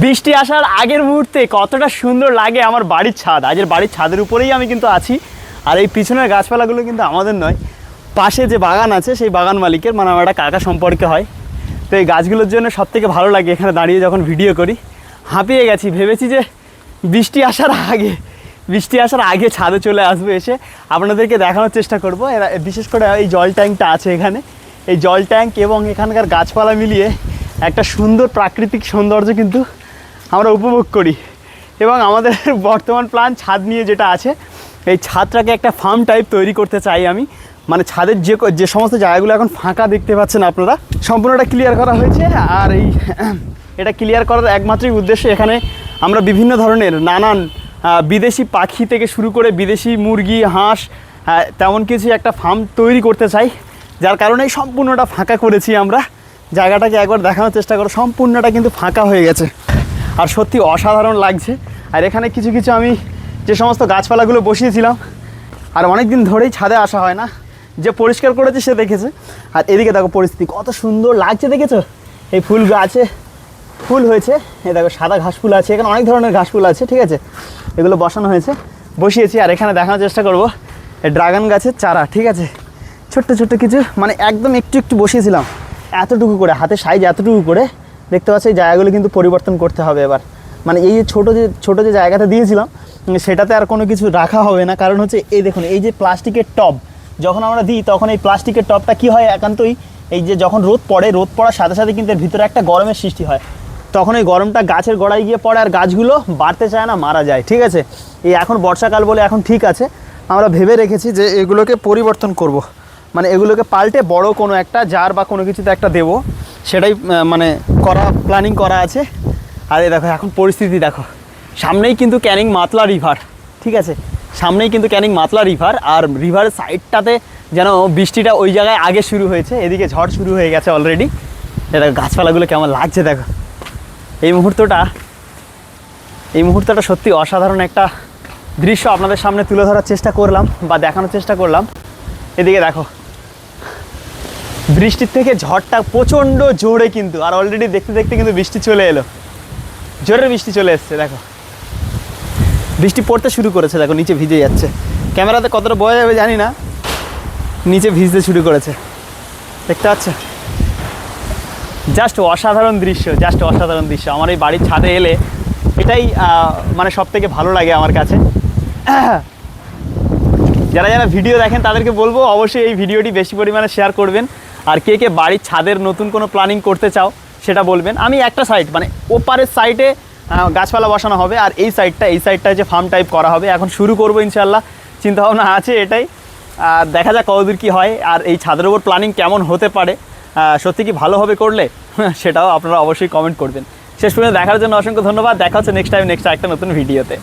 বৃষ্টি আসার আগের মুহূর্তে কতটা সুন্দর লাগে আমার বাড়ির ছাদ। আজের বাড়ির ছাদের উপরেই আমি কিন্তু আছি। আর এই পিছনের গাছপালাগুলো কিন্তু আমাদের নয়, পাশে যে বাগান আছে সেই বাগান মালিকের, মানে আমার একটা কাকা সম্পর্কে হয়। তো এই গাছগুলোর জন্য সবথেকে ভালো লাগে এখানে দাঁড়িয়ে যখন ভিডিও করি। হাঁপিয়ে গেছি, ভেবেছি যে বৃষ্টি আসার আগে ছাদে চলে আসবো, এসে আপনাদেরকে দেখানোর চেষ্টা করব। এরা বিশেষ করে এই জল ট্যাঙ্কটা আছে এখানে, এই জল ট্যাঙ্ক এবং এখানকার গাছপালা মিলিয়ে একটা সুন্দর প্রাকৃতিক সৌন্দর্য কিন্তু আমরা উপভোগ করি। এবং আমাদের বর্তমান প্ল্যান ছাদ নিয়ে যেটা আছে, এই ছাদটাকে একটা ফার্ম টাইপ তৈরি করতে চাই আমি। মানে ছাদের যে সমস্ত জায়গাগুলো এখন ফাঁকা দেখতে পাচ্ছেন আপনারা, সম্পূর্ণটা ক্লিয়ার করা হয়েছে। আর এটা ক্লিয়ার করার একমাত্রই উদ্দেশ্য, এখানে আমরা বিভিন্ন ধরনের নানান বিদেশি পাখি থেকে শুরু করে বিদেশি মুরগি, হাঁস, তেমন কিছু একটা ফার্ম তৈরি করতে চাই। যার কারণেই সম্পূর্ণটা ফাঁকা করেছি আমরা। জায়গাটাকে একবার দেখানোর চেষ্টা করো, সম্পূর্ণটা কিন্তু ফাঁকা হয়ে গেছে আর সত্যি অসাধারণ লাগছে। আর এখানে কিছু কিছু আমি যে সমস্ত গাছপালাগুলো বসিয়েছিলাম, আর অনেক দিন ধরেই ছাদে আসা হয় না, যে পরিষ্কার করেছে সে দেখেছে। আর এদিকে দেখো পরিস্থিতি কত সুন্দর লাগছে, দেখেছো? এই ফুল গাছে ফুল হয়েছে, এই দেখো সাদা ঘাস ফুল আছে, এখানে অনেক ধরনের ঘাস ফুল আছে, ঠিক আছে? এগুলো বসানো হয়েছে, বসিয়েছি। আর এখানে দেখানোর চেষ্টা করব এই ড্রাগন গাছের চারা, ঠিক আছে? ছোট্ট ছোট্ট কিছু, মানে একদম একটু একটু বসিয়েছিলাম, এতটুকু করে, হাতের সাইজ এতটুকু করে। দেখতে পাচ্ছি এই জায়গাগুলো কিন্তু পরিবর্তন করতে হবে এবার। মানে এই যে ছোটো যে জায়গাটা দিয়েছিলাম সেটাতে আর কোনো কিছু রাখা হবে না। কারণ হচ্ছে এই দেখুন, এই যে প্লাস্টিকের টব যখন আমরা দিই, তখন এই প্লাস্টিকের টবটা কী হয়, একান্তই এই যে যখন রোদ পড়ার সাথে সাথে কিন্তু এর ভিতরে একটা গরমের সৃষ্টি হয়। তখন এই গরমটা গাছের গোড়ায় গিয়ে পড়ে আর গাছগুলো বাড়তে চায় না, মারা যায়, ঠিক আছে? এই এখন বর্ষাকাল বলে এখন ঠিক আছে, আমরা ভেবে রেখেছি যে এগুলোকে পরিবর্তন করব। মানে এগুলোকে পাল্টে বড় কোনো একটা জার বা কোনো কিছুতে একটা দেবো, সেটাই মানে প্ল্যানিং করা আছে। আর এই দেখো এখন পরিস্থিতি দেখো, সামনেই কিন্তু ক্যানিং মাতলা রিভার, ঠিক আছে? সামনেই কিন্তু ক্যানিং মাতলা রিভার, আর রিভারের সাইডটাতে যেন বৃষ্টিটা ওই জায়গায় আগে শুরু হয়েছে, এদিকে ঝড় শুরু হয়ে গেছে অলরেডি। দেখো গাছপালাগুলো কেমন লাগছে, দেখো এই মুহূর্তটা সত্যি অসাধারণ একটা দৃশ্য আপনাদের সামনে তুলে ধরার চেষ্টা করলাম বা দেখানোর চেষ্টা করলাম। এদিকে দেখো বৃষ্টির থেকে ঝড়টা প্রচণ্ড জোরে কিন্তু, আর অলরেডি দেখতে দেখতে কিন্তু বৃষ্টি চলে এলো, জোরে বৃষ্টি চলে এসছে। দেখো বৃষ্টি পড়তে শুরু করেছে, দেখো নিচে ভিজে যাচ্ছে। ক্যামেরাতে কতটা বোঝা যাবে জানি না, নিচে ভিজতে শুরু করেছে, দেখতে পাচ্ছ? জাস্ট অসাধারণ দৃশ্য। আমার এই বাড়ির ছাদে এলে এটাই মানে সব থেকে ভালো লাগে আমার কাছে। যারা যারা ভিডিও দেখেন তাদেরকে বলবো অবশ্যই এই ভিডিওটি বেশি পরিমাণে শেয়ার করবেন। আর কে কে বাড়ির ছাদের নতুন কোনো প্ল্যানিং করতে চাও সেটা বলবেন। আমি একটা সাইড, মানে ওপারের সাইডে গাছপালা বসানো হবে, আর এই সাইডটা যে ফার্ম টাইপ করা হবে। এখন শুরু করবো ইনশাল্লাহ, চিন্তাভাবনা আছে এটাই। আর দেখা যাক কতদূর কী হয়, আর এই ছাদের ওপর প্ল্যানিং কেমন হতে পারে, সত্যি কি ভালোভাবে করলে সেটাও আপনারা অবশ্যই কমেন্ট করবেন। শেষ পর্যন্ত দেখার জন্য অসংখ্য ধন্যবাদ। দেখা হচ্ছে নেক্সট টাইম একটা নতুন ভিডিওতে।